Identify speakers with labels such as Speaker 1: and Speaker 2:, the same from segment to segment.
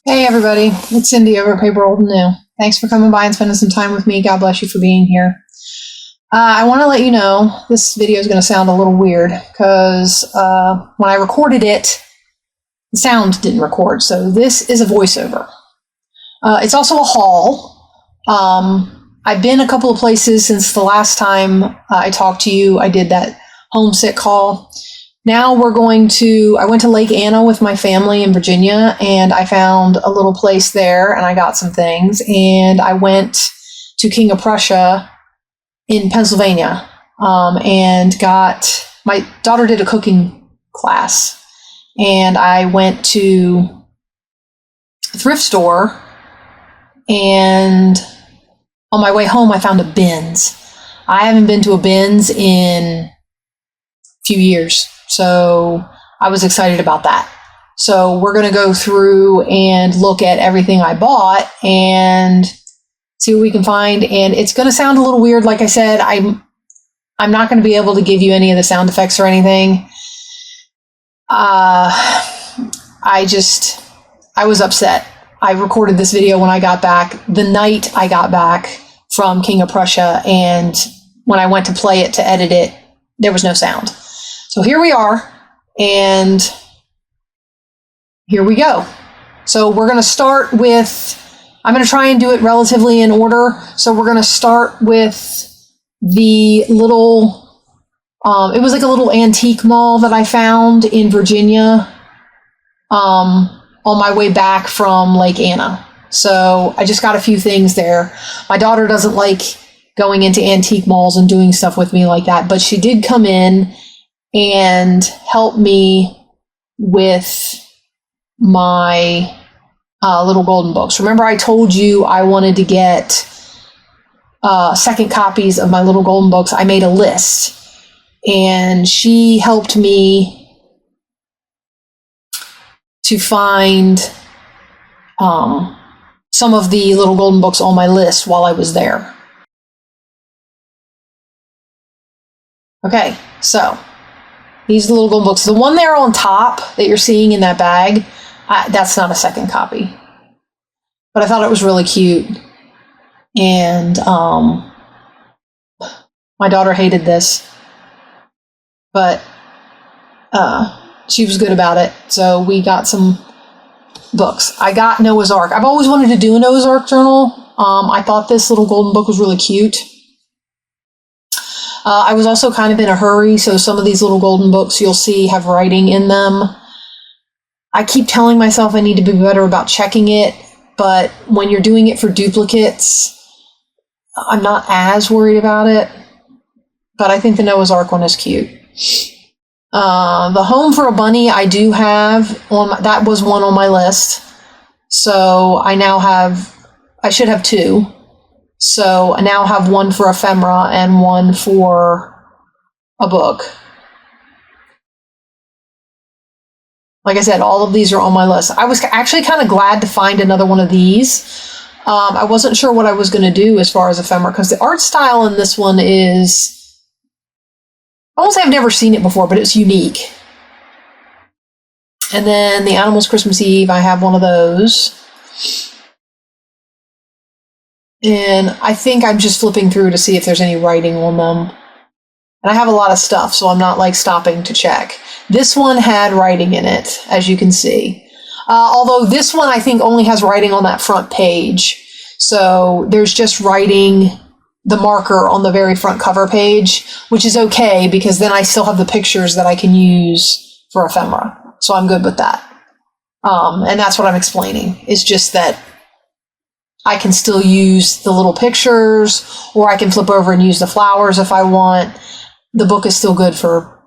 Speaker 1: Hey everybody, it's Cindy over at paper.old.new. Thanks for coming by and spending some time with me. God bless you for being here. I want to let you know this video is going to sound a little weird because when I recorded it, the sound didn't record. So this is a voiceover. It's also a haul. I've been a couple of places since the last time I talked to you. I did that homesick haul. Now I went to Lake Anna with my family in Virginia, and I found a little place there, and I got some things. And I went to King of Prussia in Pennsylvania, and my daughter did a cooking class, and I went to a thrift store, and on my way home, I found a Bins. I haven't been to a Bins in a few years. So I was excited about that. So we're going to go through and look at everything I bought and see what we can find. And it's going to sound a little weird. Like I said, I'm not going to be able to give you any of the sound effects or anything. I was upset. I recorded this video when I got back, the night I got back from King of Prussia. And when I went to play it, to edit it, there was no sound. So here we are, and here we go. So we're going to start with, I'm going to try and do it relatively in order. So we're going to start with the little, it was like a little antique mall that I found in Virginia on my way back from Lake Anna. So I just got a few things there. My daughter doesn't like going into antique malls and doing stuff with me like that, but she did come in and help me with my little golden books. Remember, I told you I wanted to get second copies of my little golden books. I made a list, and she helped me to find some of the little golden books on my list while I was there. Okay, so these are the little golden books. The one there on top that you're seeing in that bag, that's not a second copy. But I thought it was really cute. And my daughter hated this. But she was good about it. So we got some books. I got Noah's Ark. I've always wanted to do a Noah's Ark journal. I thought this little golden book was really cute. I was also kind of in a hurry, so some of these little golden books you'll see have writing in them. I keep telling myself I need to be better about checking it, but when you're doing it for duplicates, I'm not as worried about it. But I think the Noah's Ark one is cute. The Home for a Bunny I do have, that was one on my list. So I should have two. So I now have one for ephemera and one for a book. Like I said, all of these are on my list. I was actually kind of glad to find another one of these. I wasn't sure what I was going to do as far as ephemera, because the art style in this one is, I won't say I've never seen it before, but it's unique. And then the Animals Christmas Eve, I have one of those. And I think I'm just flipping through to see if there's any writing on them. And I have a lot of stuff, so I'm not like stopping to check. This one had writing in it, as you can see. Although this one I think only has writing on that front page. So there's just writing, the marker on the very front cover page, which is okay because then I still have the pictures that I can use for ephemera. So I'm good with that. And that's what I'm explaining. It's just that I can still use the little pictures, or I can flip over and use the flowers if I want. The book is still good for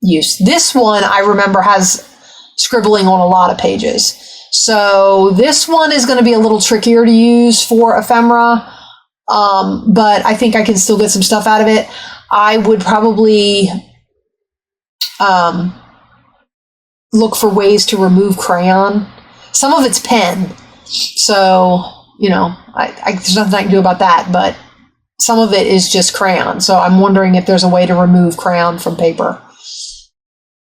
Speaker 1: use. This one, I remember, has scribbling on a lot of pages. So this one is going to be a little trickier to use for ephemera, but I think I can still get some stuff out of it. I would probably look for ways to remove crayon. Some of it's pen, so you know, there's nothing I can do about that, but some of it is just crayon. So I'm wondering if there's a way to remove crayon from paper.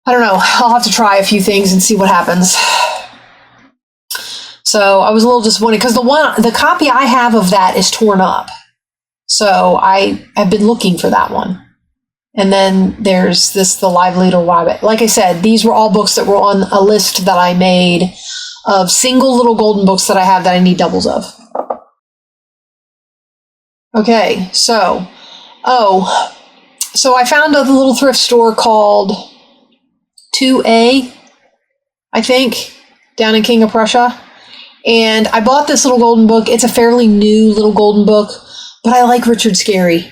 Speaker 1: I don't know. I'll have to try a few things and see what happens. So So I was a little disappointed because the copy I have of that is torn up. So I have been looking for that one. And then there's The Lively Little Rabbit. Like I said, these were all books that were on a list that I made of single little golden books that I have that I need doubles of. Okay, so I found a little thrift store called 2A, I think, down in King of Prussia. And I bought this little golden book. It's a fairly new little golden book, but I like Richard Scarry.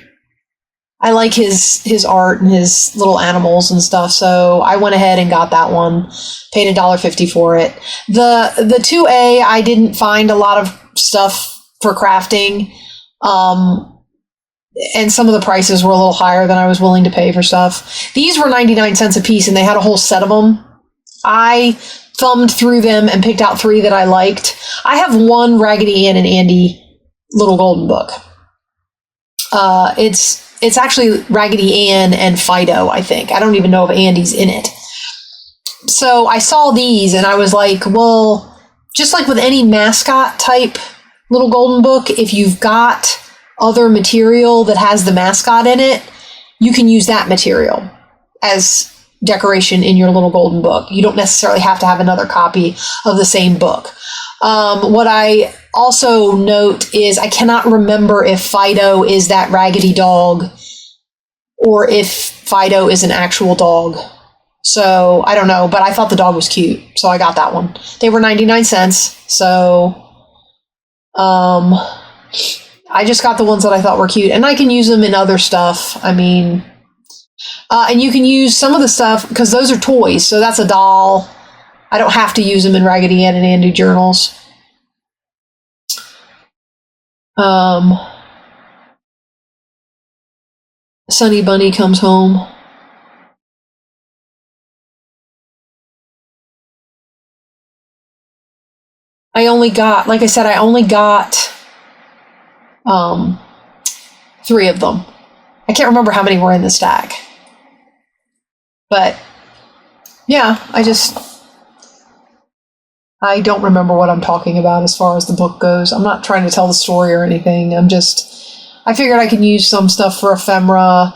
Speaker 1: I like his art and his little animals and stuff, so I went ahead and got that one. Paid $1.50 for it. The 2A, I didn't find a lot of stuff for crafting, and some of the prices were a little higher than I was willing to pay for stuff. These were 99 cents a piece, and they had a whole set of them. I thumbed through them and picked out 3 that I liked. I have one Raggedy Ann and Andy little golden book. It's actually Raggedy Ann and Fido, I think. I don't even know if Andy's in it. So I saw these and I was like, well, just like with any mascot type little golden book, if you've got other material that has the mascot in it, you can use that material as decoration in your little golden book. You don't necessarily have to have another copy of the same book. What I also note is I cannot remember if Fido is that raggedy dog or if Fido is an actual dog. So I don't know, but I thought the dog was cute, so I got that one. They were 99 cents, so I just got the ones that I thought were cute, and I can use them in other stuff. I mean, and you can use some of the stuff, because those are toys, so that's a doll. I don't have to use them in Raggedy Ann and Andy journals. Sunny Bunny comes home. I only got 3 of them. I can't remember how many were in the stack. But yeah, I don't remember what I'm talking about as far as the book goes. I'm not trying to tell the story or anything. I figured I could use some stuff for ephemera,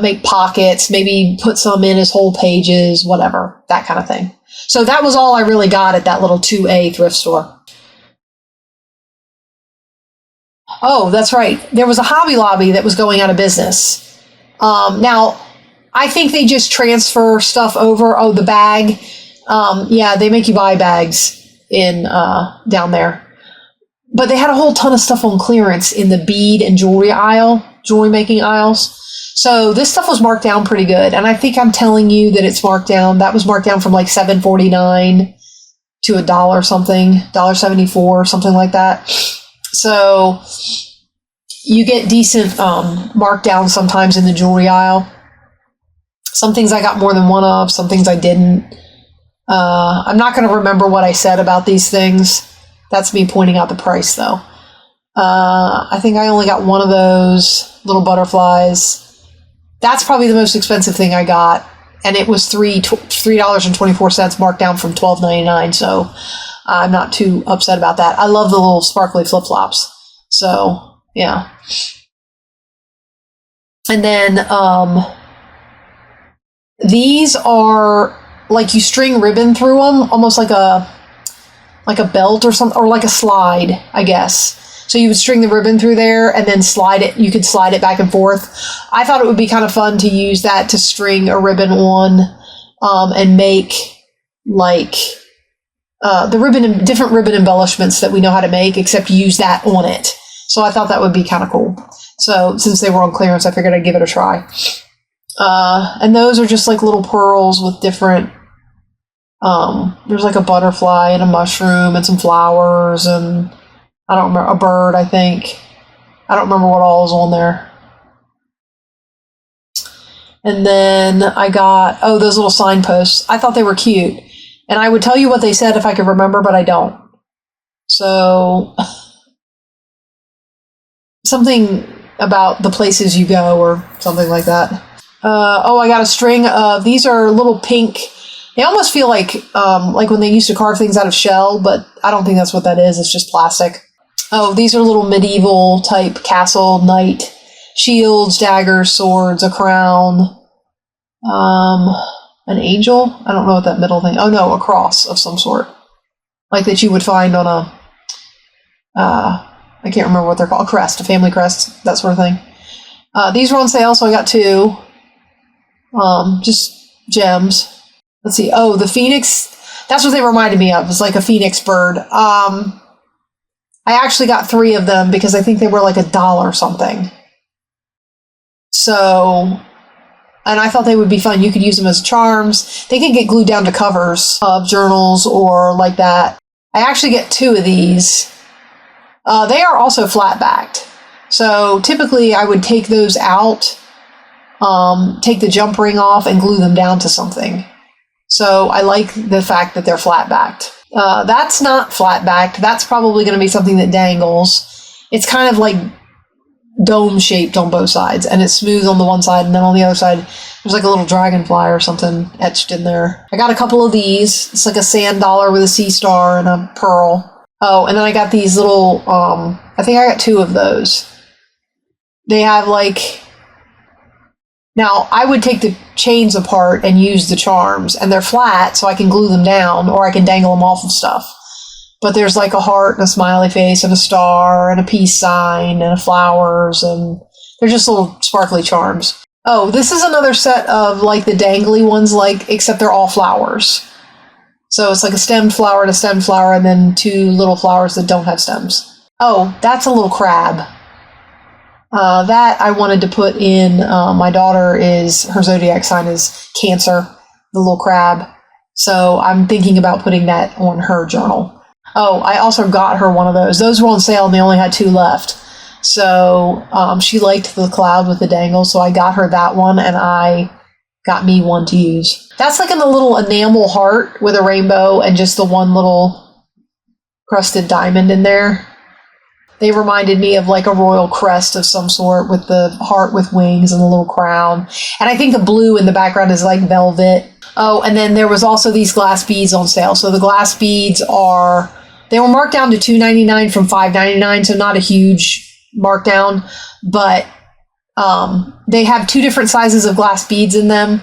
Speaker 1: make pockets, maybe put some in as whole pages, whatever, that kind of thing. So that was all I really got at that little 2A thrift store. Oh, that's right. There was a Hobby Lobby that was going out of business. Now, I think they just transfer stuff over. Oh, the bag. Yeah, they make you buy bags in down there. But they had a whole ton of stuff on clearance in the bead and jewelry making aisles. So this stuff was marked down pretty good. And I think I'm telling you that it's marked down. That was marked down from like $7.49 to $1 something, $1.74, something like that. So you get decent markdown sometimes in the jewelry aisle. Some things I got more than one of, some things I didn't. I'm not going to remember what I said about these things. That's me pointing out the price, though. I think I only got one of those little butterflies. That's probably the most expensive thing I got, and it was $3.24 marked down from $12.99. So I'm not too upset about that. I love the little sparkly flip-flops. So yeah. And then these are like you string ribbon through them, almost like a belt or something, or like a slide, I guess. So you would string the ribbon through there and then slide it. You could slide it back and forth. I thought it would be kind of fun to use that to string a ribbon on and make like the different ribbon embellishments that we know how to make, except use that on it. So I thought that would be kind of cool. So since they were on clearance, I figured I'd give it a try. And those are just like little pearls with different, there's like a butterfly and a mushroom and some flowers and I don't remember, a bird, I think. I don't remember what all is on there. And then I got, those little signposts. I thought they were cute. And I would tell you what they said if I could remember, but I don't. So something about the places you go or something like that. I got a string of, these are little pink They almost feel like when they used to carve things out of shell, but I don't think that's what that is. It's just plastic. Oh, these are little medieval type castle knight shields, daggers, swords, a crown, an angel. I don't know what that middle thing. Oh no, a cross of some sort, like that you would find on a. I can't remember what they're called. A crest, a family crest, that sort of thing. These were on sale, so I got 2. Just gems. Let's see. Oh, the phoenix. That's what they reminded me of. It's like a phoenix bird. I actually got 3 of them because I think they were like $1 something. So, and I thought they would be fun. You could use them as charms. They can get glued down to covers of journals or like that. I actually get 2 of these. They are also flat backed. So typically I would take those out, take the jump ring off and glue them down to something. So I like the fact that they're flat backed. That's not flat backed. That's probably going to be something that dangles. It's kind of like dome shaped on both sides, and it's smooth on the one side, and then on the other side there's like a little dragonfly or something etched in there. I got a couple of these. It's like a sand dollar with a sea star and a pearl. Oh, and then I got these little, I think I got 2 of those. They have like, now I would take the chains apart and use the charms, and they're flat so I can glue them down or I can dangle them off of stuff. But there's like a heart and a smiley face and a star and a peace sign and flowers, and they're just little sparkly charms. Oh, this is another set of like the dangly ones, like, except they're all flowers. So it's like a stemmed flower and a stemmed flower, and then 2 little flowers that don't have stems. Oh, that's a little crab. That I wanted to put in, my daughter her zodiac sign is Cancer, the little crab. So I'm thinking about putting that on her journal. Oh, I also got her one of those. Those were on sale and they only had 2 left. So she liked the cloud with the dangle, so I got her that one, and I got me one to use. That's like in the little enamel heart with a rainbow and just the one little crusted diamond in there. They reminded me of like a royal crest of some sort with the heart with wings and the little crown. And I think the blue in the background is like velvet. Oh, and then there was also these glass beads on sale. So the glass beads they were marked down to $2.99 from $5.99, so not a huge markdown, but they have 2 different sizes of glass beads in them.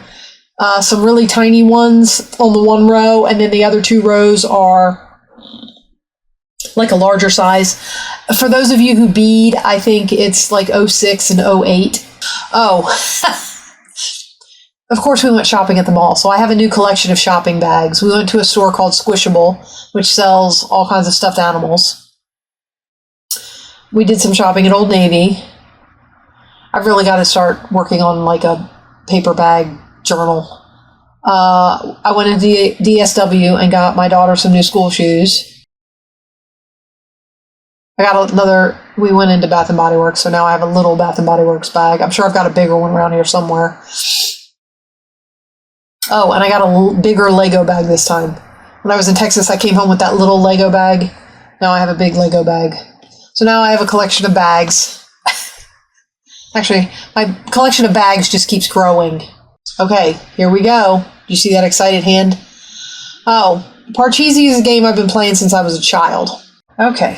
Speaker 1: Some really tiny ones on the one row, and then the other 2 rows are like a larger size. For those of you who bead, I think it's like 06 and 08. Oh, of course we went shopping at the mall, so I have a new collection of shopping bags. We went to a store called Squishable, which sells all kinds of stuffed animals. We did some shopping at Old Navy. I've really got to start working on like a paper bag journal. I went into DSW and got my daughter some new school shoes. We went into Bath & Body Works, so now I have a little Bath & Body Works bag. I'm sure I've got a bigger one around here somewhere. Oh, and I got a bigger Lego bag this time. When I was in Texas, I came home with that little Lego bag. Now I have a big Lego bag. So now I have a collection of bags. Actually, my collection of bags just keeps growing. Okay, here we go. Do you see that excited hand? Oh, Parcheesi is a game I've been playing since I was a child. Okay,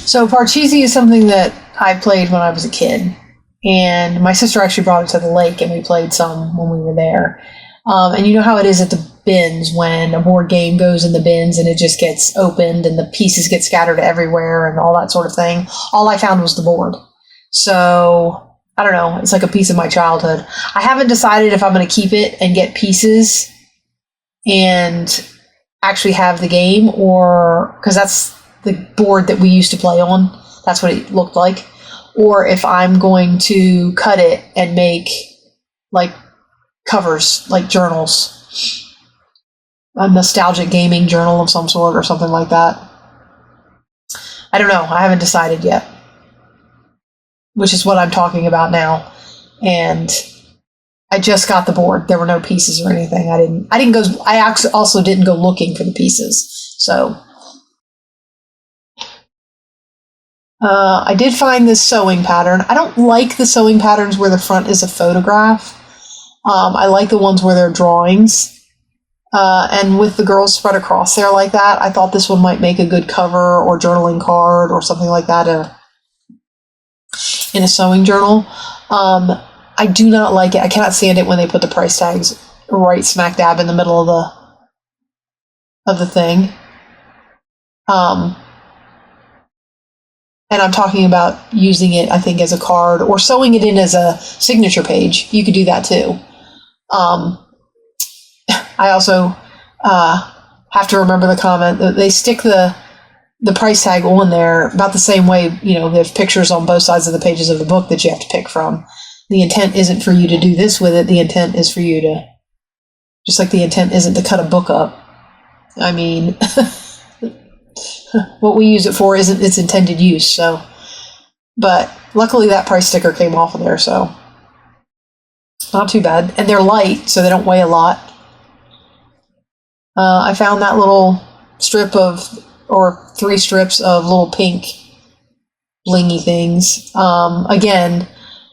Speaker 1: so Parcheesi is something that I played when I was a kid. And my sister actually brought it to the lake, and we played some when we were there. And you know how it is at the bins when a board game goes in the bins and it just gets opened and the pieces get scattered everywhere and all that sort of thing. All I found was the board. So, I don't know. It's like a piece of my childhood. I haven't decided if I'm going to keep it and get pieces and actually have the game, or because that's the board that we used to play on. That's what it looked like. Or if I'm going to cut it and make like covers, like journals, a nostalgic gaming journal of some sort or something like that. I don't know. I haven't decided yet, which is what I'm talking about now. And I just got the board. There were no pieces or anything. I also didn't go looking for the pieces. So I did find this sewing pattern. I don't like the sewing patterns where the front is a photograph. I like the ones where they're drawings. And with the girls spread across there like that, I thought this one might make a good cover or journaling card or something like that in a sewing journal. I do not like it. I cannot stand it when they put the price tags right smack dab in the middle of the thing. And I'm talking about using it, I think, as a card or sewing it in as a signature page. You could do that too. I also have to remember the comment that they stick the price tag on there about the same way, there's pictures on both sides of the pages of the book that you have to pick from. The intent isn't for you to do this with it. The intent is for you to, just like the intent isn't to cut a book up. I mean, what we use it for isn't its intended use. So, but luckily that price sticker came off of there, so not too bad. And they're light, so they don't weigh a lot. I found that little strip or 3 strips of little pink blingy things. Again,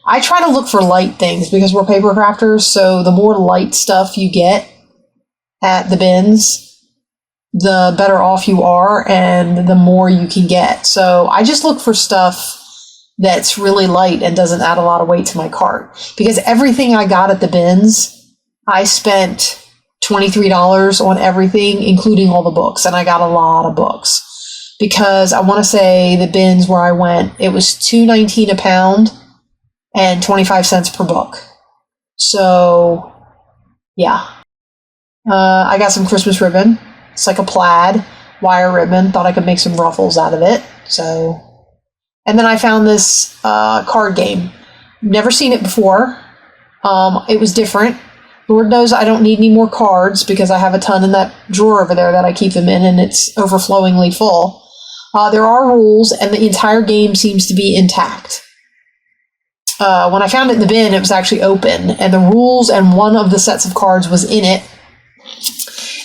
Speaker 1: I try to look for light things because we're paper crafters, so the more light stuff you get at the bins, the better off you are and the more you can get. So I just look for stuff that's really light and doesn't add a lot of weight to my cart, because everything I got at the bins, I spent $23 on everything, including all the books, and I got a lot of books because I want to say the bins where I went, it was $2.19 a pound and 25 cents per book. So yeah, I got some Christmas ribbon. It's like a plaid wire ribbon. Thought I could make some ruffles out of it. So, and then I found this card game. Never seen it before. It was different. Lord knows I don't need any more cards because I have a ton in that drawer over there that I keep them in, and it's overflowingly full. There are rules, and the entire game seems to be intact. When I found it in the bin, it was actually open, and the rules and one of the sets of cards was in it,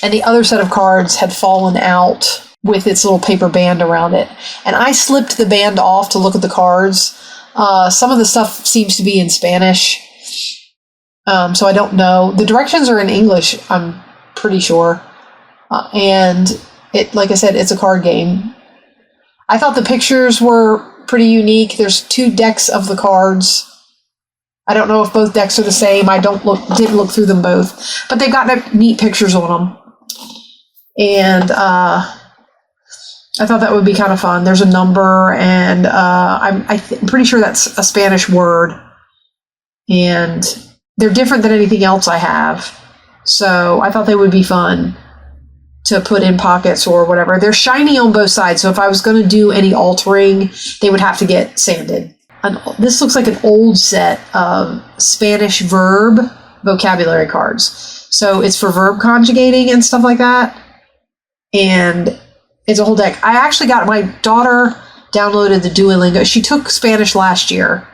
Speaker 1: and the other set of cards had fallen out with its little paper band around it. And I slipped the band off to look at the cards. Some of the stuff seems to be in Spanish. So I don't know. The directions are in English, I'm pretty sure. And it, like I said, it's a card game. I thought the pictures were pretty unique. There's 2 decks of the cards. I don't know if both decks are the same. I didn't look through them both, but they've got neat pictures on them. And I thought that would be kind of fun. There's a number, and I'm pretty sure that's a Spanish word. And they're different than anything else I have. So I thought they would be fun to put in pockets or whatever. They're shiny on both sides, so if I was going to do any altering, they would have to get sanded. This looks like an old set of Spanish verb vocabulary cards. So it's for verb conjugating and stuff like that. And it's a whole deck. I actually got, my daughter downloaded the Duolingo. She took Spanish last year.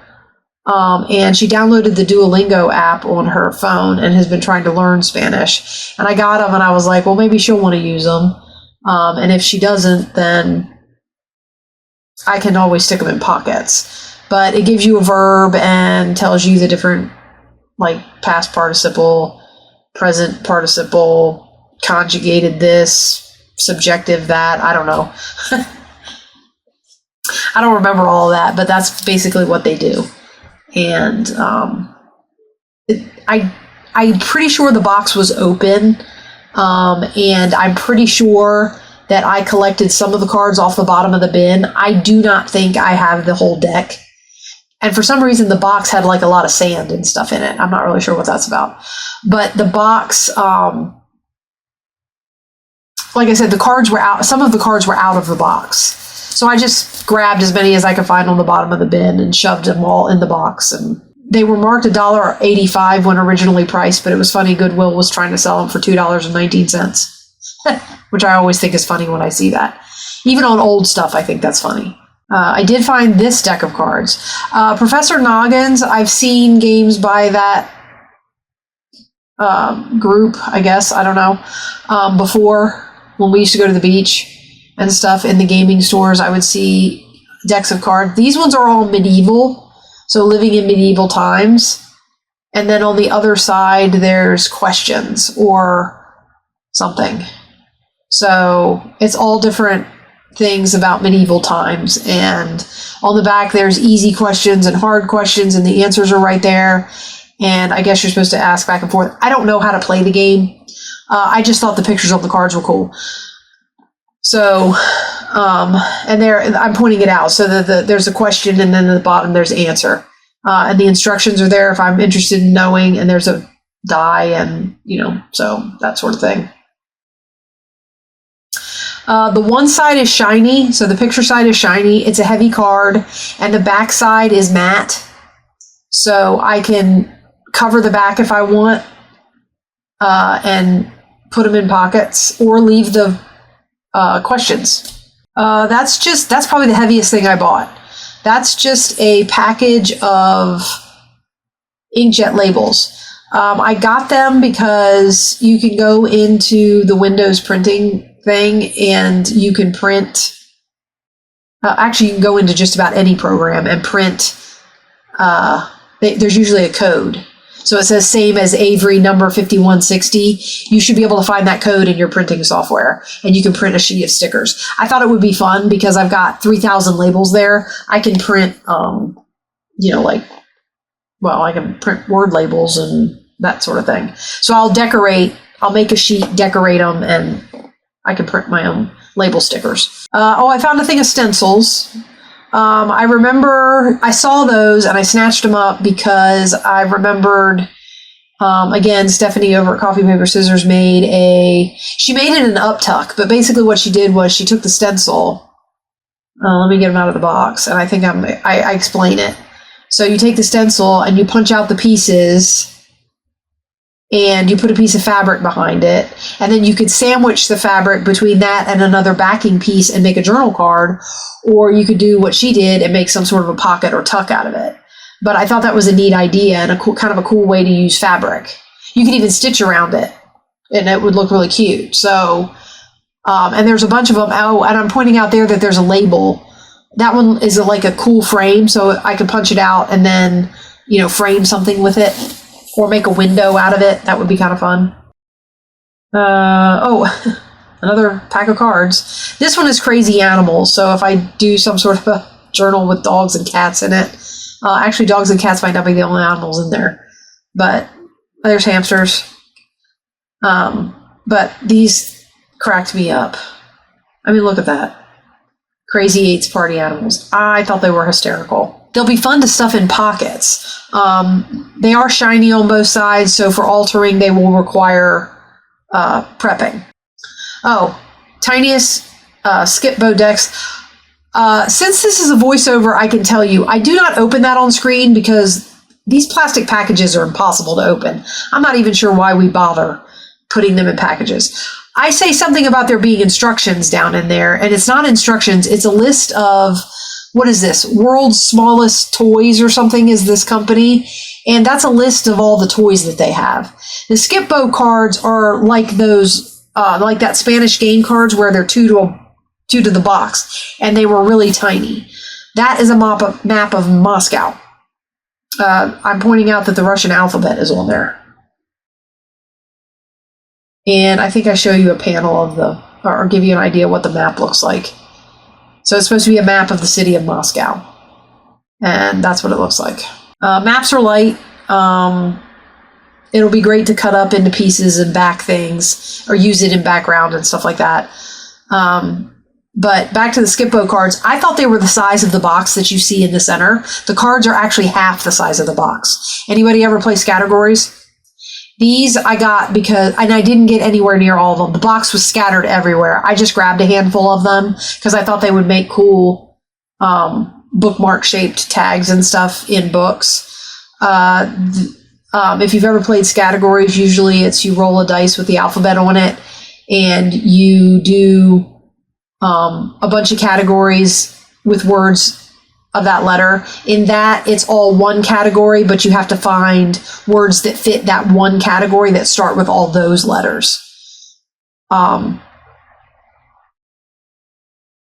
Speaker 1: And she downloaded the Duolingo app on her phone and has been trying to learn Spanish. And I got them, and I was like, well, maybe she'll want to use them. And if she doesn't, then I can always stick them in pockets. But it gives you a verb and tells you the different, like, past participle, present participle, conjugated this, subjective that. I don't know. I don't remember all of that, but that's basically what they do. And I'm pretty sure the box was open, and I'm pretty sure that I collected some of the cards off the bottom of the bin. I do not think I have the whole deck. And for some reason, the box had like a lot of sand and stuff in it. I'm not really sure what that's about. But the box, like I said, the cards were out. Some of the cards were out of the box. So I just grabbed as many as I could find on the bottom of the bin and shoved them all in the box. And they were marked $1.85 when originally priced, but it was funny. Goodwill was trying to sell them for $2.19, which I always think is funny when I see that. Even on old stuff, I think that's funny. I did find this deck of cards. Professor Noggins, I've seen games by that group, I guess. I don't know. Before, when we used to go to the beach and stuff in the gaming stores, I would see decks of cards. These ones are all medieval, so living in medieval times. And then on the other side, there's questions or something. So it's all different things about medieval times. And on the back, there's easy questions and hard questions, and the answers are right there. And I guess you're supposed to ask back and forth. I don't know how to play the game. I just thought the pictures on the cards were cool. So, and there, I'm pointing it out. So there's a question, and then at the bottom there's the answer. And the instructions are there if I'm interested in knowing, and there's a die, and, so that sort of thing. The one side is shiny, so the picture side is shiny. It's a heavy card, and the back side is matte. So I can cover the back if I want, and put them in pockets, or leave the questions. That's probably the heaviest thing I bought. That's just a package of inkjet labels. I got them because you can go into the Windows printing thing and you can print. Actually, you can go into just about any program and print. There's usually a code. So it says same as Avery number 5160. You should be able to find that code in your printing software, and you can print a sheet of stickers. I thought it would be fun because I've got 3,000 labels there. I can print, I can print word labels and that sort of thing. So I'll make a sheet, decorate them, and I can print my own label stickers. I found a thing of stencils. I remember I saw those and I snatched them up because I remembered, again, Stephanie over at Coffee Paper Scissors made it an uptuck, but basically what she did was she took the stencil. Let me get them out of the box, and I think I explain it. So you take the stencil and you punch out the pieces, and you put a piece of fabric behind it, and then you could sandwich the fabric between that and another backing piece and make a journal card, or you could do what she did and make some sort of a pocket or tuck out of it. But I thought that was a neat idea and kind of a cool way to use fabric. You could even stitch around it, and it would look really cute. So, and there's a bunch of them. Oh, and I'm pointing out there that there's a label. That one is like a cool frame, so I could punch it out and then, frame something with it. Or make a window out of it. That would be kind of fun. Another pack of cards. This one is crazy animals. So if I do some sort of a journal with dogs and cats in it, actually dogs and cats might not be the only animals in there, but there's hamsters. But these cracked me up. I mean, look at that. Crazy Eights party animals. I thought they were hysterical. They'll be fun to stuff in pockets. They are shiny on both sides, so for altering, they will require prepping. Oh, tiniest skip-bow decks. Since this is a voiceover, I can tell you, I do not open that on screen because these plastic packages are impossible to open. I'm not even sure why we bother putting them in packages. I say something about there being instructions down in there, and it's not instructions, it's a list of, what is this? World's Smallest Toys or something is this company. And that's a list of all the toys that they have. The skip bow cards are like those, like that Spanish game cards where they're two to the box. And they were really tiny. That is a map of Moscow. I'm pointing out that the Russian alphabet is on there. And I think I show you a panel of or give you an idea what the map looks like. So it's supposed to be a map of the city of Moscow. And that's what it looks like. Maps are light. It'll be great to cut up into pieces and back things, or use it in background and stuff like that. But back to the skip-bow cards, I thought they were the size of the box that you see in the center. The cards are actually half the size of the box. Anybody ever play Scattergories? These I got and I didn't get anywhere near all of them. The box was scattered everywhere. I just grabbed a handful of them because I thought they would make cool bookmark-shaped tags and stuff in books. If you've ever played Scattergories, usually it's you roll a dice with the alphabet on it, and you do a bunch of categories with words of that letter. In that, it's all one category, but you have to find words that fit that one category that start with all those letters.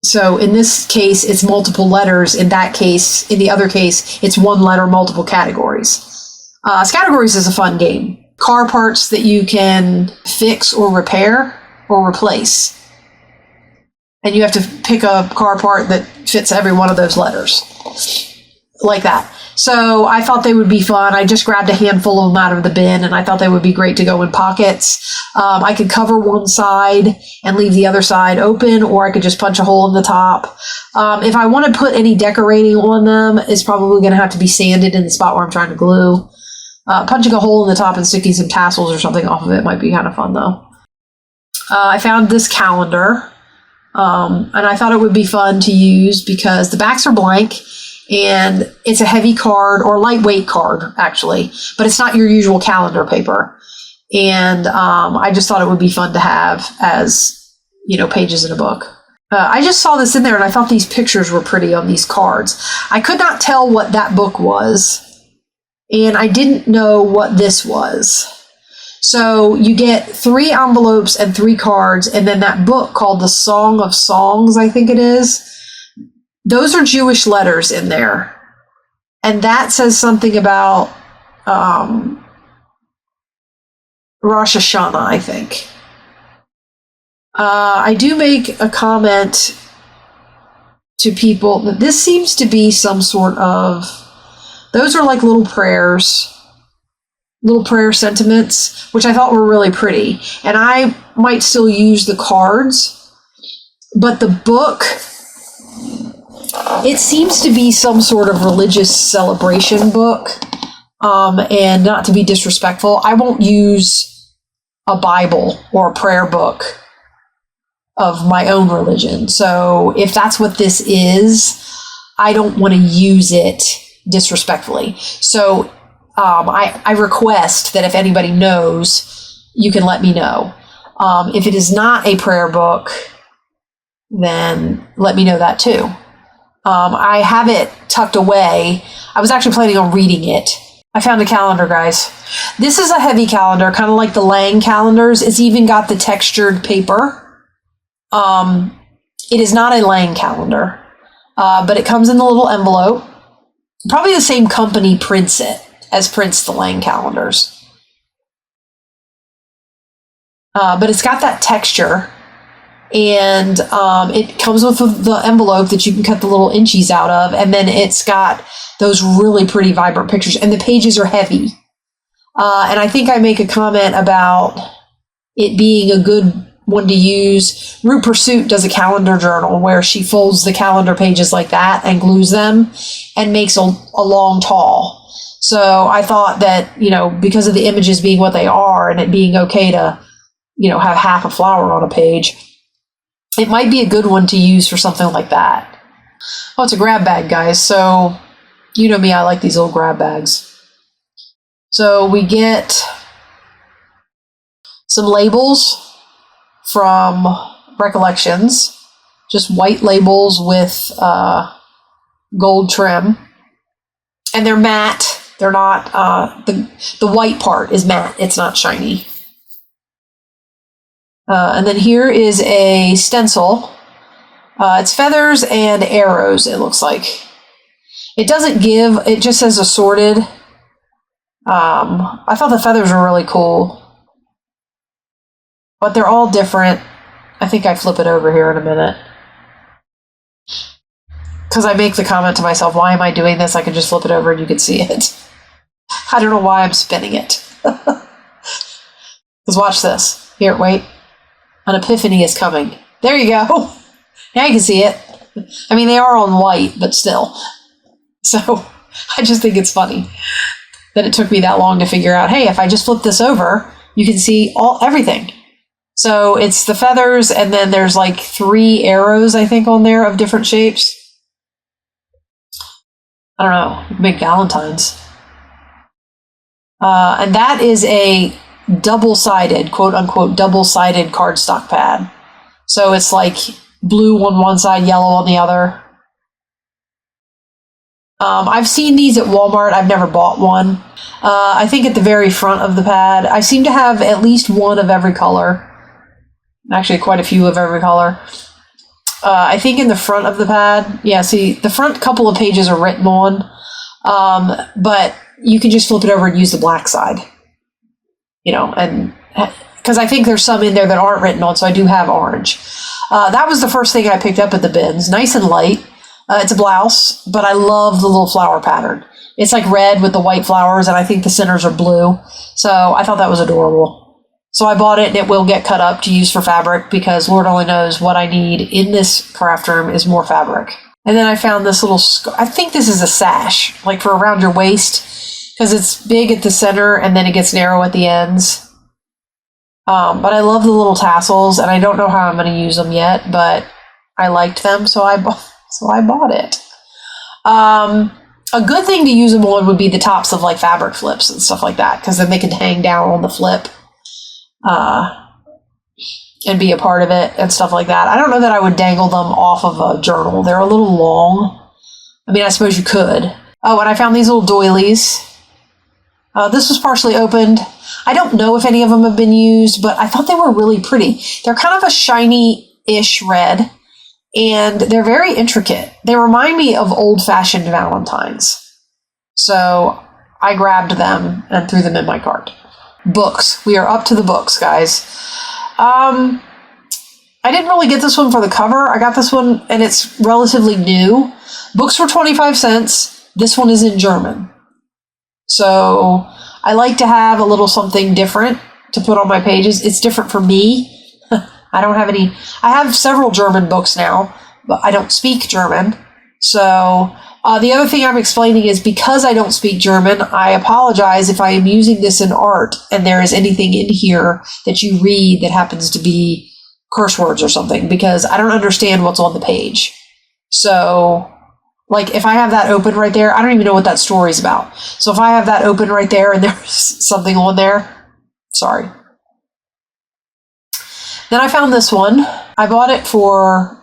Speaker 1: So in this case, it's multiple letters. In the other case, it's one letter, multiple categories. Scattergories is a fun game. car parts that you can fix or repair or replace. And you have to pick a car part that fits every one of those letters. Like that. So I thought they would be fun. I just grabbed a handful of them out of the bin, and I thought they would be great to go in pockets. I could cover one side and leave the other side open, or I could just punch a hole in the top. If I want to put any decorating on them, it's probably going to have to be sanded in the spot where I'm trying to glue. Punching a hole in the top and sticking some tassels or something off of it might be kind of fun, though. I found this calendar, and I thought it would be fun to use because the backs are blank. And it's a heavy card, or lightweight card, actually, but it's not your usual calendar paper. And I just thought it would be fun to have as, pages in a book. I just saw this in there, and I thought these pictures were pretty on these cards. I could not tell what that book was, and I didn't know what this was. So you get 3 envelopes and 3 cards, and then that book called The Song of Songs, I think it is. Those are Jewish letters in there. And that says something about Rosh Hashanah, I think. I do make a comment to people that this seems to be some sort of, those are like little prayers, little prayer sentiments, which I thought were really pretty. And I might still use the cards, but the book, it seems to be some sort of religious celebration book, and not to be disrespectful, I won't use a Bible or a prayer book of my own religion. So if that's what this is, I don't want to use it disrespectfully. So I request that if anybody knows, you can let me know. If it is not a prayer book, then let me know that too. I have it tucked away. I was actually planning on reading it. I found a calendar, guys. This is a heavy calendar, kind of like the Lang calendars. It's even got the textured paper. It is not a Lang calendar, but it comes in the little envelope. Probably the same company prints it as prints the Lang calendars. But it's got that texture. And it comes with the envelope that you can cut the little inchies out of, and then it's got those really pretty vibrant pictures, and the pages are heavy. And I think I make a comment about it being a good one to use. Root Pursuit does a calendar journal where she folds the calendar pages like that and glues them and makes a long tall. So I thought that, because of the images being what they are and it being okay to, have half a flower on a page, it might be a good one to use for something like that. Oh, it's a grab bag, guys. So, you know me, I like these little grab bags. So we get some labels from Recollections. Just white labels with gold trim. And they're matte. They're not, the white part is matte. It's not shiny. And then here is a stencil. It's feathers and arrows, it looks like. It doesn't give, it just says assorted. I thought the feathers were really cool. But they're all different. I think I flip it over here in a minute. Because I make the comment to myself, why am I doing this? I can just flip it over and you can see it. I don't know why I'm spinning it. Because watch this. Here, wait. An epiphany is coming. There you go. Now you can see it. I mean, they are on white, but still. So I just think it's funny that it took me that long to figure out, hey, if I just flip this over, you can see everything. So it's the feathers, and then there's like 3 arrows, I think, on there of different shapes. I don't know. You can make Valentine's. And that is a double-sided, quote-unquote, double-sided cardstock pad. So it's like blue on one side, yellow on the other. I've seen these at Walmart. I've never bought one. I think at the very front of the pad, I seem to have at least one of every color. Actually, quite a few of every color. I think in the front of the pad, yeah, see, the front couple of pages are written on, but you can just flip it over and use the black side. and because I think there's some in there that aren't written on, so I do have orange. That was the first thing I picked up at the bins. Nice and light. It's a blouse, but I love the little flower pattern. It's like red with the white flowers, and I think the centers are blue. So I thought that was adorable. So I bought it, and it will get cut up to use for fabric because Lord only knows what I need in this craft room is more fabric. And then I found this little, I think this is a sash, like for around your waist, because it's big at the center and then it gets narrow at the ends. But I love the little tassels, and I don't know how I'm going to use them yet, but I liked them, so I bought it. A good thing to use them on would be the tops of like fabric flips and stuff like that, because then they can hang down on the flip and be a part of it and stuff like that. I don't know that I would dangle them off of a journal. They're a little long. I mean, I suppose you could. Oh, and I found these little doilies. This was partially opened. I don't know if any of them have been used, but I thought they were really pretty. They're kind of a shiny-ish red, and they're very intricate. They remind me of old-fashioned Valentines. So I grabbed them and threw them in my cart. Books. We are up to the books, guys. I didn't really get this one for the cover. I got this one, and it's relatively new. Books were 25 cents. This one is in German. So I like to have a little something different to put on my pages. It's different for me. I don't have any. I have several German books now, but I don't speak German. So the other thing I'm explaining is because I don't speak German, I apologize if I am using this in art and there is anything in here that you read that happens to be curse words or something, because I don't understand what's on the page. So like if I have that open right there, I don't even know what that story's about. So if I have that open right there and there's something on there, sorry. Then I found this one. I bought it for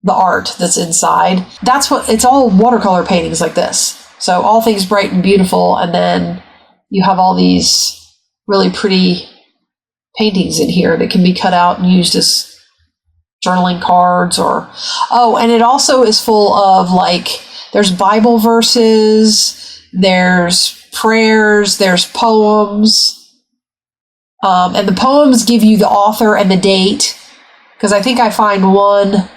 Speaker 1: the art that's inside. It's all watercolor paintings like this. So all things bright and beautiful, and then you have all these really pretty paintings in here that can be cut out and used as journaling cards and it also is full of there's Bible verses, there's prayers, there's poems, and the poems give you the author and the date, because I think I find one,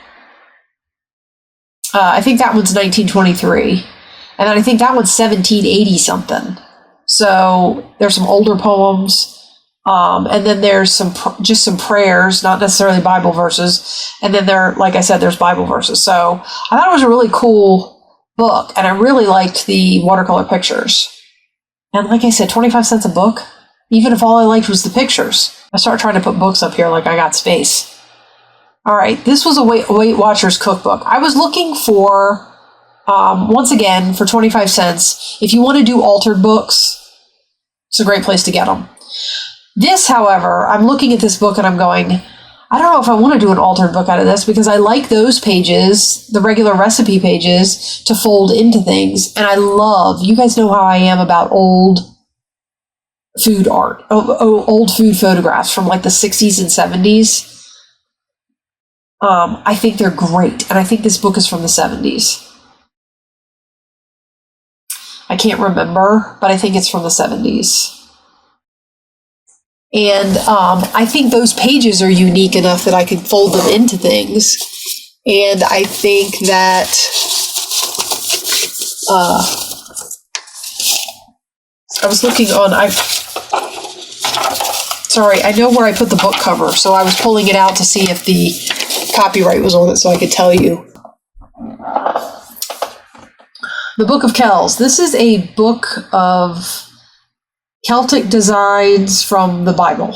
Speaker 1: I think that one's 1923, and then I think that one's 1780 something. So there's some older poems. And then there's just some prayers, not necessarily Bible verses. And then like I said, there's Bible verses. So I thought it was a really cool book, and I really liked the watercolor pictures. And like I said, 25 cents a book, even if all I liked was the pictures. I started trying to put books up here like I got space. All right, this was a Weight Watchers cookbook. I was looking for, once again, for 25 cents. If you want to do altered books, it's a great place to get them. This, however, I'm looking at this book and I'm going, I don't know if I want to do an altered book out of this, because I like those pages, the regular recipe pages, to fold into things. And you guys know how I am about old food art, old food photographs from like the 60s and 70s. I think they're great. And I think this book is from the 70s. I can't remember, but I think it's from the 70s. And I think those pages are unique enough that I could fold them into things. And I think that I was looking on, I know where I put the book cover, so I was pulling it out to see if the copyright was on it so I could tell you. The Book of Kells. This is a book of Celtic designs from the Bible.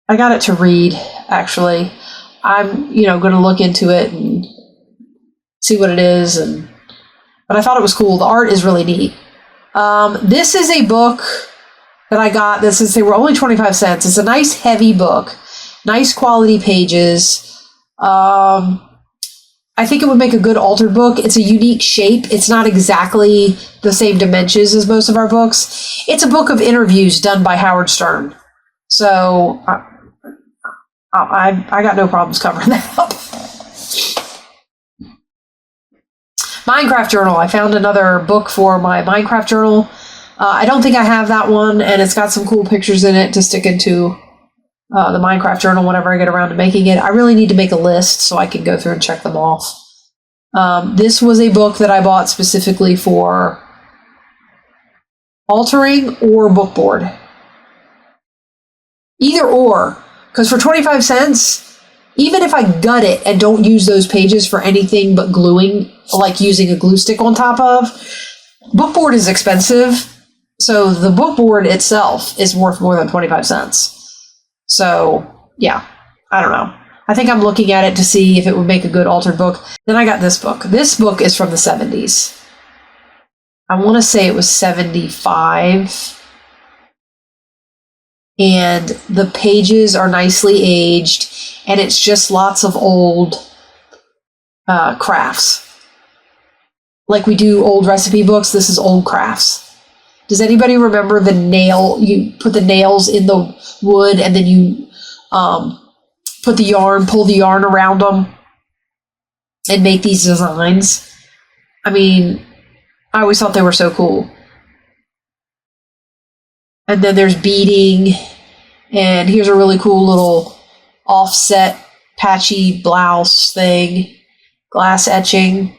Speaker 1: I got it to read, actually. I'm, going to look into it and see what it is. But I thought it was cool. The art is really neat. This is a book that I got. They were only 25 cents. It's a nice, heavy book. Nice quality pages. I think it would make a good altered book. It's a unique shape. It's not exactly the same dimensions as most of our books. It's a book of interviews done by Howard Stern. So I got no problems covering that up. Minecraft journal. I found another book for my Minecraft journal. I don't think I have that one, and it's got some cool pictures in it to stick into the Minecraft journal whenever I get around to making it. I really need to make a list so I can go through and check them off. This was a book that I bought specifically for altering or bookboard. Either or, because for 25 cents, even if I gut it and don't use those pages for anything but gluing, like using a glue stick on top of, bookboard is expensive. So the bookboard itself is worth more than 25 cents. So yeah, I don't know. I think I'm looking at it to see if it would make a good altered book. Then I got this book. This book is from the 70s. I want to say it was 75. And the pages are nicely aged, and it's just lots of old crafts. Like we do old recipe books, this is old crafts. Does anybody remember the nail? You put the nails in the wood, and then you put the yarn, pull the yarn around them, and make these designs. I mean, I always thought they were so cool. And then there's beading, and here's a really cool little offset patchy blouse thing, glass etching,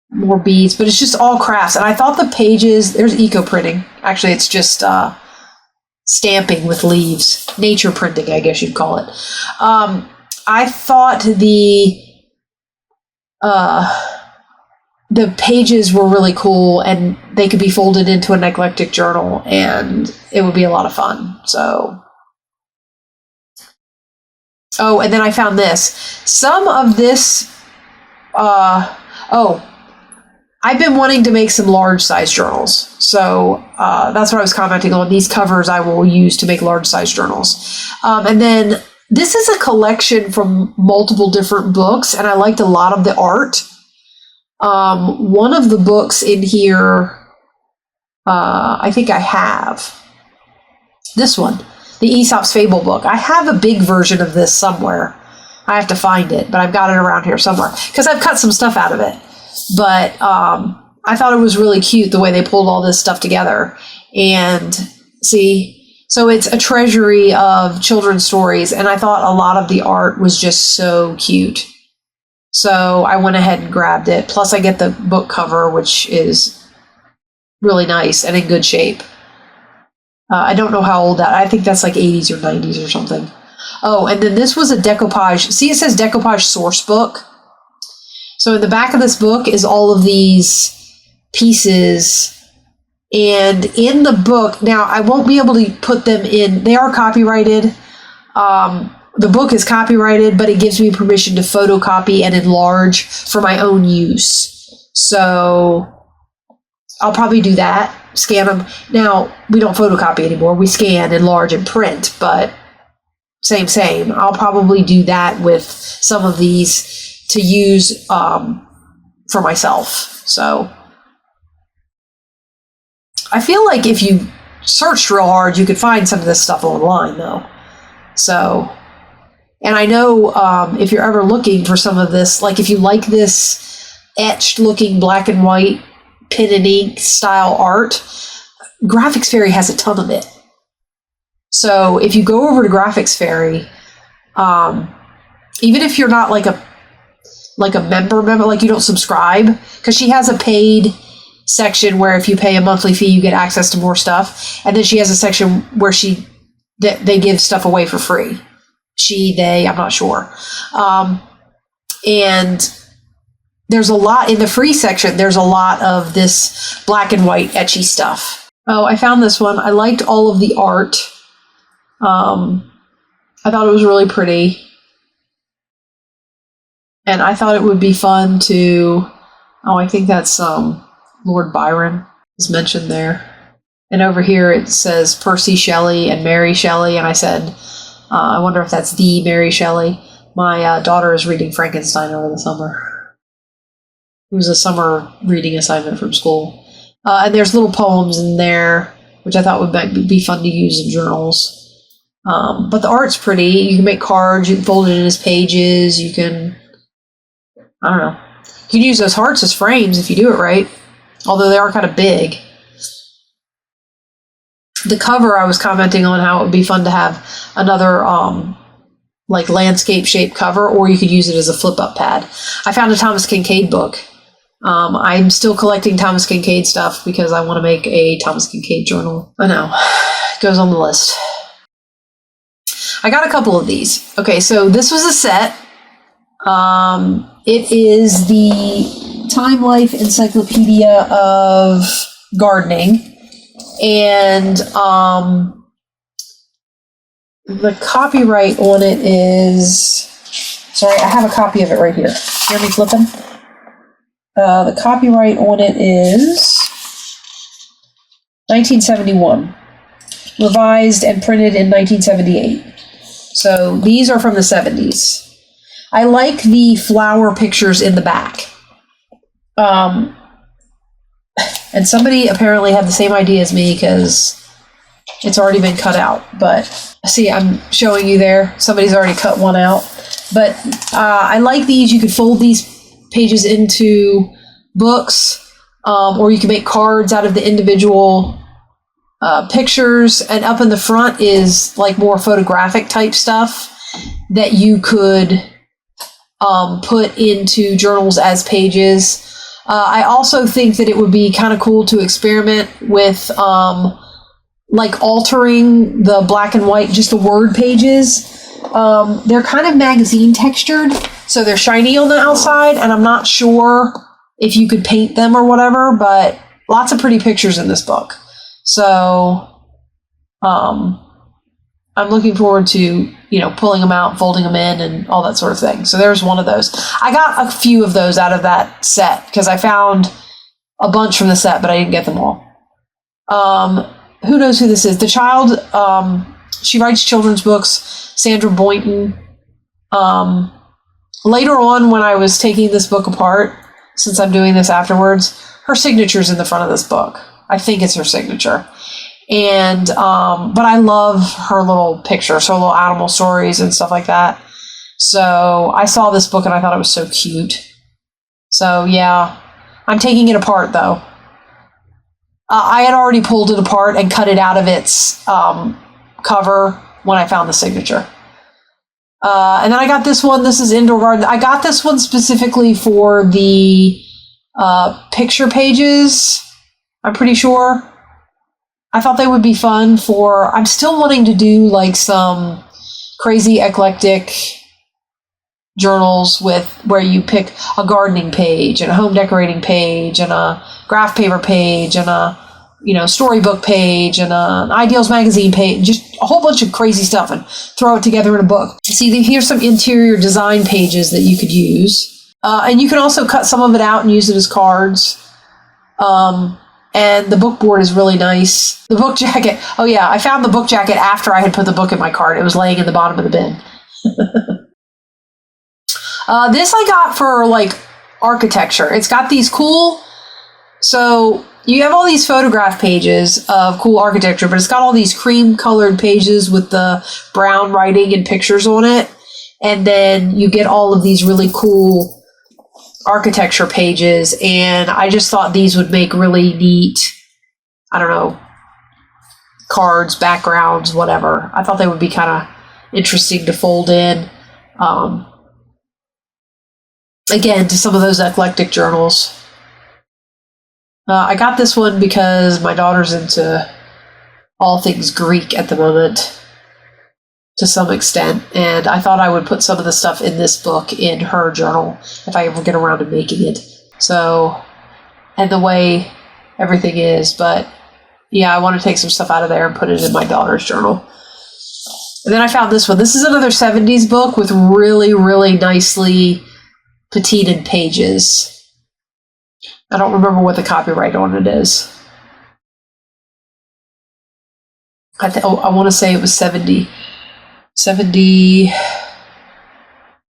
Speaker 1: more beads, but it's just all crafts. And I thought the pages, there's eco printing. Actually, it's just stamping with leaves, nature printing, I guess you'd call it. I thought the pages were really cool, and they could be folded into an eclectic journal, and it would be a lot of fun. So, oh, and then I found this. Some of this, I've been wanting to make some large size journals. So that's what I was commenting on. These covers I will use to make large size journals. And then this is a collection from multiple different books, and I liked a lot of the art. One of the books in here, I think I have this one, the Aesop's Fable book. I have a big version of this somewhere. I have to find it, but I've got it around here somewhere because I've cut some stuff out of it. But I thought it was really cute the way they pulled all this stuff together. And see, so it's a treasury of children's stories, and I thought a lot of the art was just so cute. So I went ahead and grabbed it. Plus I get the book cover, which is really nice and in good shape. I don't know how old that, I think that's like 80s or 90s or something. Oh, and then this was a decoupage. See, it says decoupage source book. So in the back of this book is all of these pieces. And in the book, now I won't be able to put them in, they are copyrighted. The book is copyrighted, but it gives me permission to photocopy and enlarge for my own use. So I'll probably do that, scan them. Now, we don't photocopy anymore. We scan, enlarge, and print, but same. I'll probably do that with some of these to use for myself. So I feel like if you searched real hard, you could find some of this stuff online, though. So, and I know if you're ever looking for some of this, like if you like this etched looking black and white pen and ink style art, Graphics Fairy has a ton of it. So if you go over to Graphics Fairy, even if you're not like a member, like you don't subscribe, because she has a paid section where if you pay a monthly fee, you get access to more stuff. And then she has a section where they give stuff away for free. I'm not sure. And there's a lot in the free section. There's a lot of this black and white etchy stuff. Oh, I found this one. I liked all of the art. I thought it was really pretty. And I thought it would be fun to, I think that's Lord Byron is mentioned there. And over here it says Percy Shelley and Mary Shelley. And I said, I wonder if that's the Mary Shelley. My daughter is reading Frankenstein over the summer. It was a summer reading assignment from school. And there's little poems in there, which I thought would be fun to use in journals. But the art's pretty. You can make cards. You can fold it in as pages. You can, I don't know. You can use those hearts as frames if you do it right. Although they are kind of big. the cover, I was commenting on how it would be fun to have another like landscape shaped cover, or you could use it as a flip up pad. I found a Thomas Kinkade book. I'm still collecting Thomas Kinkade stuff because I want to make a Thomas Kinkade journal. I know, it goes on the list. I got a couple of these. Okay, so this was a set. It is the Time Life Encyclopedia of Gardening. And the copyright on it is, sorry, I have a copy of it right here. Hear me flipping? The copyright on it is 1971, revised and printed in 1978. So these are from the 70s. I like the flower pictures in the back. And somebody apparently had the same idea as me because it's already been cut out. But see, I'm showing you there. Somebody's already cut one out. But I like these. You could fold these pages into books, or you can make cards out of the individual pictures. And up in the front is like more photographic type stuff that you could put into journals as pages. I also think that it would be kind of cool to experiment with like altering the black and white, just the word pages. They're kind of magazine textured, so they're shiny on the outside, and I'm not sure if you could paint them or whatever, but lots of pretty pictures in this book. So I'm looking forward to, pulling them out, folding them in, and all that sort of thing. So there's one of those. I got a few of those out of that set because I found a bunch from the set, but I didn't get them all. Who knows who this is? The child, she writes children's books, Sandra Boynton. Later on, when I was taking this book apart, since I'm doing this afterwards, her signature's in the front of this book. I think it's her signature. And, but I love her little pictures, her little animal stories and stuff like that. So I saw this book and I thought it was so cute. So yeah, I'm taking it apart though. I had already pulled it apart and cut it out of its cover when I found the signature. And then I got this one. This is Indoor Garden. I got this one specifically for the picture pages, I'm pretty sure. I thought they would be fun for, I'm still wanting to do like some crazy eclectic journals with where you pick a gardening page and a home decorating page and a graph paper page and a storybook page and an Ideals magazine page, just a whole bunch of crazy stuff, and throw it together in a book. See, here's some interior design pages that you could use. And you can also cut some of it out and use it as cards. And the book board is really nice. The book jacket. Oh yeah, I found the book jacket after I had put the book in my cart. It was laying in the bottom of the bin. This I got for like architecture. It's got these cool, so you have all these photograph pages of cool architecture, but it's got all these cream colored pages with the brown writing and pictures on it. And then you get all of these really cool architecture pages, and I just thought these would make really neat, cards, backgrounds, whatever. I thought they would be kind of interesting to fold in, again, to some of those eclectic journals. I got this one because my daughter's into all things Greek at the moment, to some extent, and I thought I would put some of the stuff in this book in her journal if I ever get around to making it. So, and the way everything is, but yeah, I want to take some stuff out of there and put it in my daughter's journal. And then I found this one. This is another 70s book with really, really nicely petitted pages. I don't remember what the copyright on it is. I want to say it was 70, I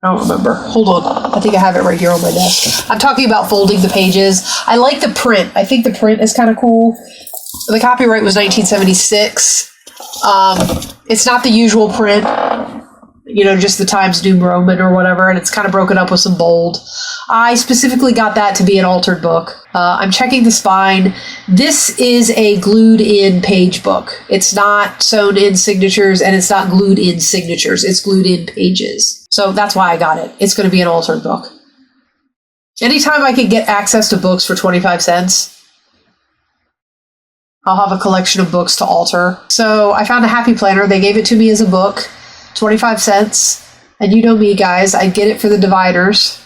Speaker 1: don't remember. Hold on. I think I have it right here on my desk. I'm talking about folding the pages. I like the print. I think the print is kind of cool. The copyright was 1976. It's not the usual print. just the Times New Roman or whatever, and it's kind of broken up with some bold. I specifically got that to be an altered book. I'm checking the spine. This is a glued-in page book. It's not sewn in signatures, and it's not glued in signatures. It's glued in pages. So that's why I got it. It's going to be an altered book. Anytime I can get access to books for 25 cents, I'll have a collection of books to alter. So I found a happy planner. They gave it to me as a book, 25 cents. And you know me, guys, I'd get it for the dividers.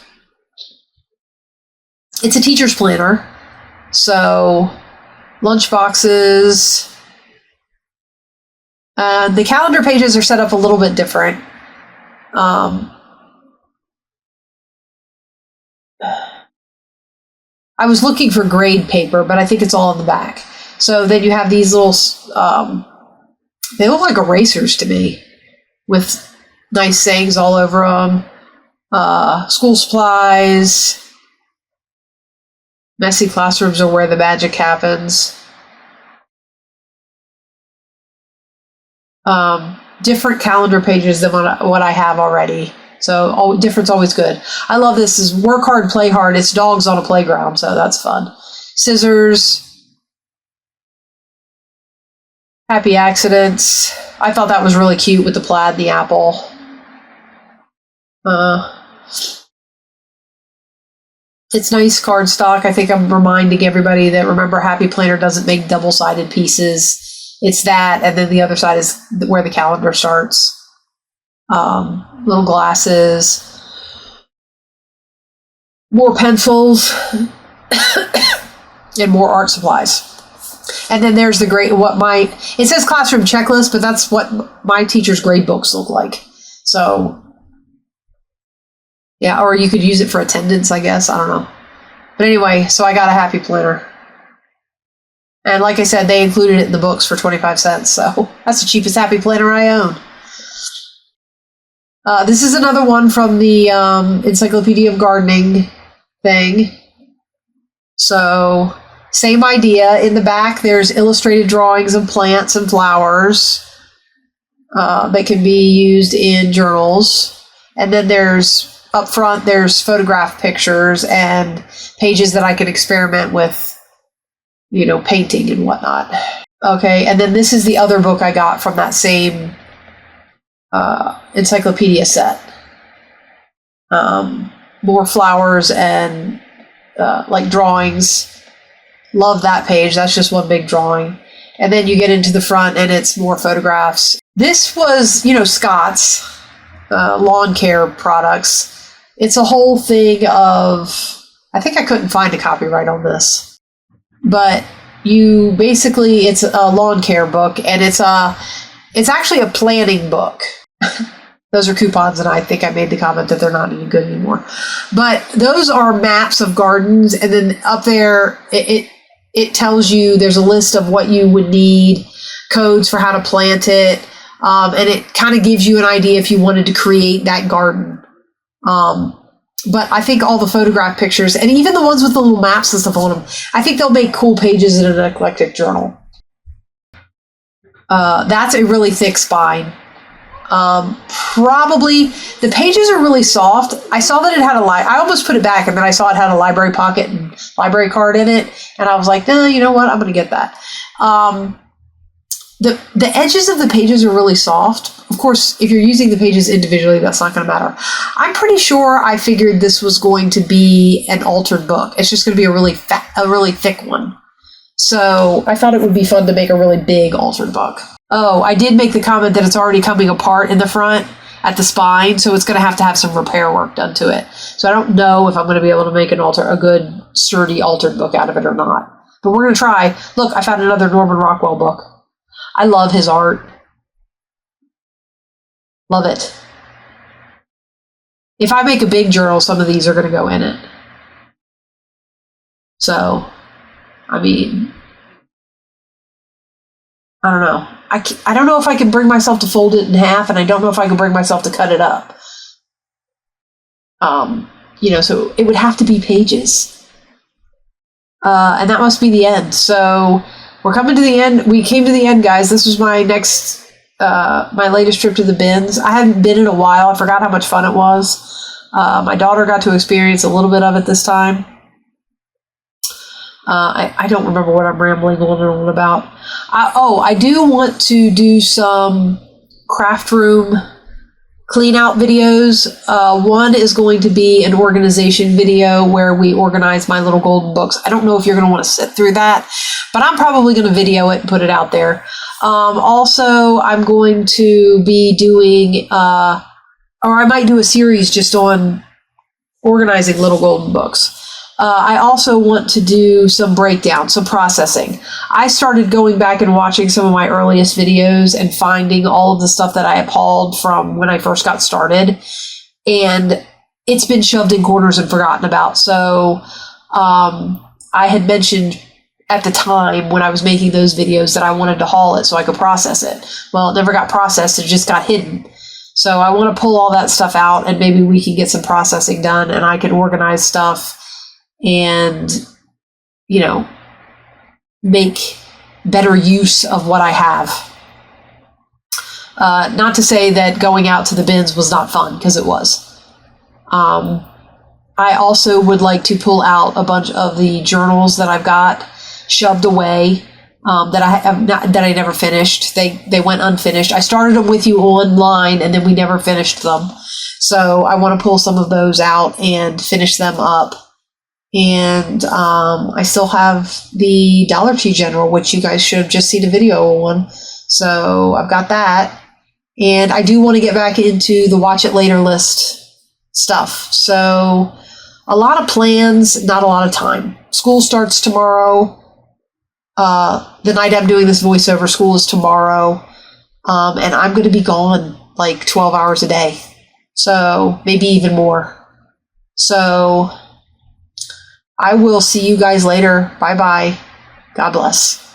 Speaker 1: It's a teacher's planner. So lunch boxes. The calendar pages are set up a little bit different. I was looking for grade paper, but I think it's all in the back. So then you have these little, they look like erasers to me, with nice sayings all over them. School supplies. Messy classrooms are where the magic happens. Different calendar pages than what I have already. So different's always good. I love this. Is work hard, play hard. It's dogs on a playground, so that's fun. Scissors. Happy accidents. I thought that was really cute with the plaid, the apple. It's nice cardstock. I think I'm reminding everybody that, remember, Happy Planner doesn't make double-sided pieces. It's that, and then the other side is where the calendar starts. Little glasses. More pencils. And more art supplies. And then there's the grade, it says classroom checklist, but that's what my teacher's grade books look like. So, yeah, or you could use it for attendance, I guess. I don't know. But anyway, so I got a happy planner. And like I said, they included it in the books for 25 cents. So that's the cheapest happy planner I own. This is another one from the Encyclopedia of Gardening thing. So same idea. In the back, there's illustrated drawings of plants and flowers that can be used in journals. And then up front, there's photograph pictures and pages that I can experiment with, painting and whatnot. Okay, and then this is the other book I got from that same encyclopedia set. More flowers and like drawings. Love that page. That's just one big drawing. And then you get into the front and it's more photographs. This was, Scott's lawn care products. It's a whole thing of, I think I couldn't find a copyright on this, but it's a lawn care book, and it's actually a planning book. Those are coupons, and I think I made the comment that they're not any good anymore. But those are maps of gardens, and then up there, it tells you, there's a list of what you would need, codes for how to plant it, and it kind of gives you an idea if you wanted to create that garden. But I think all the photograph pictures, and even the ones with the little maps and stuff on them, I think they'll make cool pages in an eclectic journal. That's a really thick spine. Probably, the pages are really soft. I saw that it had I almost put it back, and then I saw it had a library pocket and library card in it, and I was like, no, you know what, I'm going to get that. The edges of the pages are really soft. Of course, if you're using the pages individually, that's not going to matter. I'm pretty sure I figured this was going to be an altered book. It's just going to be a really thick one. So I thought it would be fun to make a really big altered book. Oh, I did make the comment that it's already coming apart in the front at the spine, so it's going to have some repair work done to it. So I don't know if I'm going to be able to make a good, sturdy altered book out of it or not. But we're going to try. Look, I found another Norman Rockwell book. I love his art. Love it. If I make a big journal, some of these are going to go in it. So, I mean, I don't know. I don't know if I can bring myself to fold it in half, and I don't know if I can bring myself to cut it up. So it would have to be pages. And that must be the end. So we're coming to the end. We came to the end, guys. This was my next my latest trip to the bins. I hadn't been in a while. I forgot how much fun it was. My daughter got to experience a little bit of it this time. I don't remember what I'm rambling on about. I do want to do some craft room clean out videos. One is going to be an organization video where we organize my little golden books. I don't know if you're going to want to sit through that, but I'm probably going to video it and put it out there. Also, I'm going to be doing, or I might do a series just on organizing little golden books. I also want to do some breakdown, some processing. I started going back and watching some of my earliest videos and finding all of the stuff that I appalled from when I first got started. And it's been shoved in corners and forgotten about. So I had mentioned at the time when I was making those videos that I wanted to haul it so I could process it. Well, it never got processed. It just got hidden. So I want to pull all that stuff out and maybe we can get some processing done and I can organize stuff and, you know, make better use of what I have. Not to say that going out to the bins was not fun, because it was. I also would like to pull out a bunch of the journals that I've got shoved away that I never finished. They went unfinished. I started them with you online and then we never finished them. So I want to pull some of those out and finish them up. And I still have the Dollar Tree General, which you guys should have just seen a video on. So I've got that. And I do want to get back into the watch it later list stuff. So a lot of plans, not a lot of time. School starts tomorrow. The night I'm doing this voiceover, school is tomorrow. And I'm going to be gone like 12 hours a day. So maybe even more. So I will see you guys later. Bye-bye. God bless.